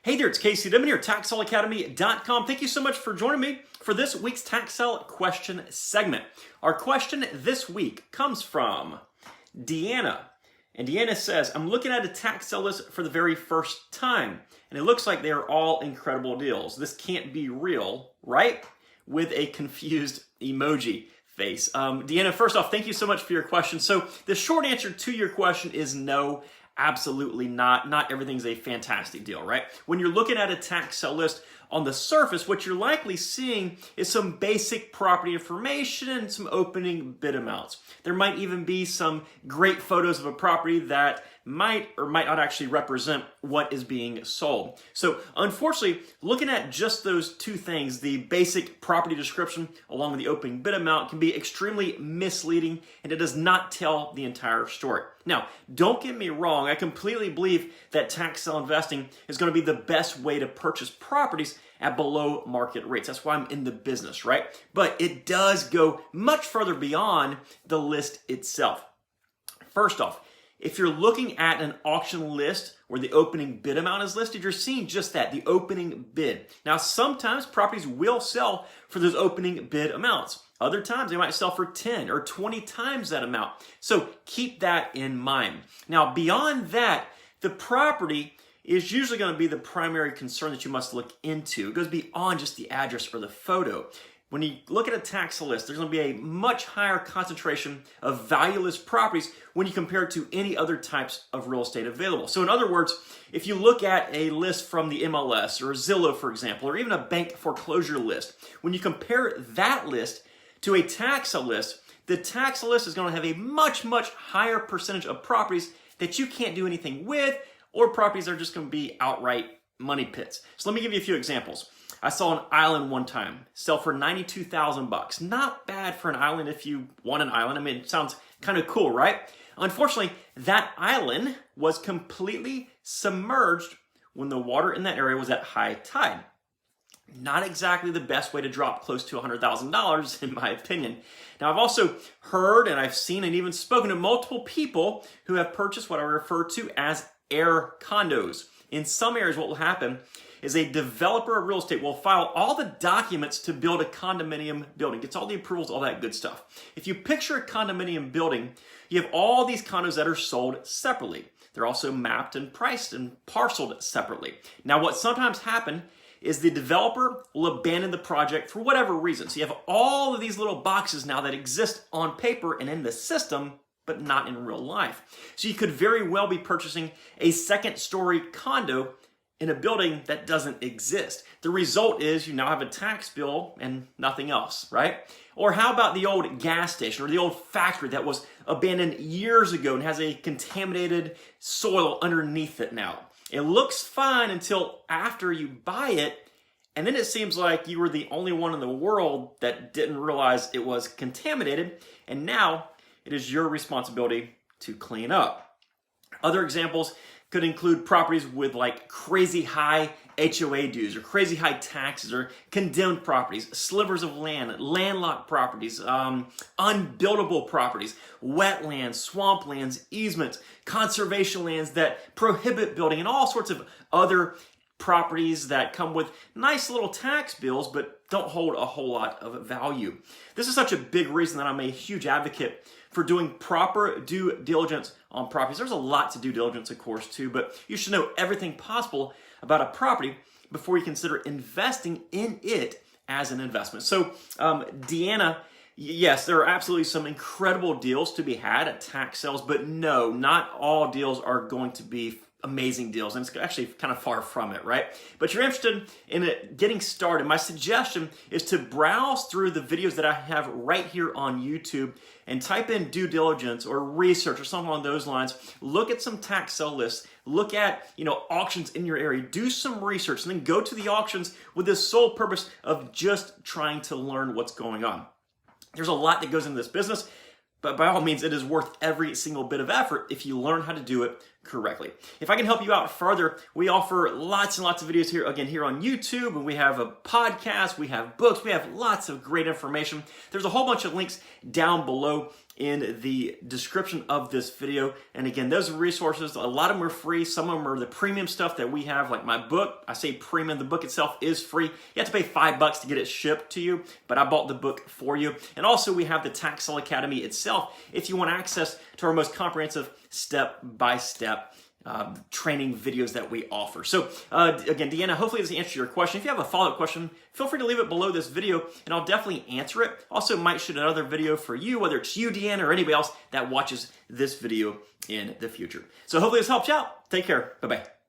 Hey there, it's Casey Dimon here, TaxSaleAcademy.com. Thank you so much for joining me for this week's Tax Sale question segment. Our question this week comes from Deanna. And Deanna says, I'm looking at a tax sale list for the very first time, and it looks like they are all incredible deals. This can't be real, right? With a confused emoji face. Deanna, first off, thank you so much for your question. So the short answer to your question is no. Absolutely not. Not everything's a fantastic deal, right? When you're looking at a tax sale list, on the surface, what you're likely seeing is some basic property information and some opening bid amounts. There might even be some great photos of a property that might or might not actually represent what is being sold. So unfortunately, looking at just those two things, the basic property description along with the opening bid amount, can be extremely misleading, and it does not tell the entire story. Now, don't get me wrong, I completely believe that tax sale investing is going to be the best way to purchase properties at below market rates. That's why I'm in the business, right? But it does go much further beyond the list itself. First off, if you're looking at an auction list where the opening bid amount is listed, you're seeing just that, the opening bid. Now, sometimes properties will sell for those opening bid amounts. Other times they might sell for 10 or 20 times that amount. So keep that in mind. Now, beyond that, the property is usually going to be the primary concern that you must look into. It goes beyond just the address or the photo. When you look at a tax sale list, there's going to be a much higher concentration of valueless properties when you compare it to any other types of real estate available. So in other words, if you look at a list from the MLS or Zillow, for example, or even a bank foreclosure list, when you compare that list to a tax sale list, the tax sale list is going to have a much, much higher percentage of properties that you can't do anything with, or properties that are just going to be outright money pits. So let me give you a few examples. I saw an island one time sell for $92,000. Not bad for an island if you want an island. I mean, it sounds kind of cool, right? Unfortunately, that island was completely submerged when the water in that area was at high tide. Not exactly the best way to drop close to $100,000, in my opinion. Now, I've also heard and I've seen and even spoken to multiple people who have purchased what I refer to as air condos. In some areas, what will happen is a developer of real estate will file all the documents to build a condominium building, gets all the approvals, all that good stuff. If you picture a condominium building, you have all these condos that are sold separately. They're also mapped and priced and parceled separately. Now, what sometimes happens is the developer will abandon the project for whatever reason. So you have all of these little boxes now that exist on paper and in the system, but not in real life. So you could very well be purchasing a second-story condo in a building that doesn't exist. The result is you now have a tax bill and nothing else, right? Or how about the old gas station or the old factory that was abandoned years ago and has a contaminated soil underneath it now? It looks fine until after you buy it, and then it seems like you were the only one in the world that didn't realize it was contaminated, and now it is your responsibility to clean up. Other examples could include properties with like crazy high HOA dues or crazy high taxes or condemned properties, slivers of land, landlocked properties, unbuildable properties, wetlands, swamplands, easements, conservation lands that prohibit building, and all sorts of other properties that come with nice little tax bills but don't hold a whole lot of value. This is such a big reason that I'm a huge advocate for doing proper due diligence on properties. There's a lot to due diligence, of course, too, but you should know everything possible about a property before you consider investing in it as an investment. So, Deanna, yes, there are absolutely some incredible deals to be had at tax sales, but no, not all deals are going to be amazing deals, and it's actually kind of far from it, right? But you're interested in it getting started. My suggestion is to browse through the videos that I have right here on YouTube and type in due diligence or research or something along those lines. Look at some tax sale lists. Look at, auctions in your area. Do some research and then go to the auctions with the sole purpose of just trying to learn what's going on. There's a lot that goes into this business, but by all means, it is worth every single bit of effort if you learn how to do it correctly. If I can help you out further, we offer lots and lots of videos here, again, here on YouTube, and we have a podcast, we have books, we have lots of great information. There's a whole bunch of links down below in the description of this video. And again, those resources, a lot of them are free. Some of them are the premium stuff that we have, like my book. I say premium, the book itself is free. You have to pay $5 to get it shipped to you, but I bought the book for you. And also we have the Tax Sale Academy itself if you want access to our most comprehensive step-by-step training videos that we offer. So again, Deanna, hopefully this answers your question. If you have a follow-up question, feel free to leave it below this video and I'll definitely answer it. Also might shoot another video for you, whether it's you, Deanna, or anybody else that watches this video in the future. So hopefully this helps you out. Take care. Bye-bye.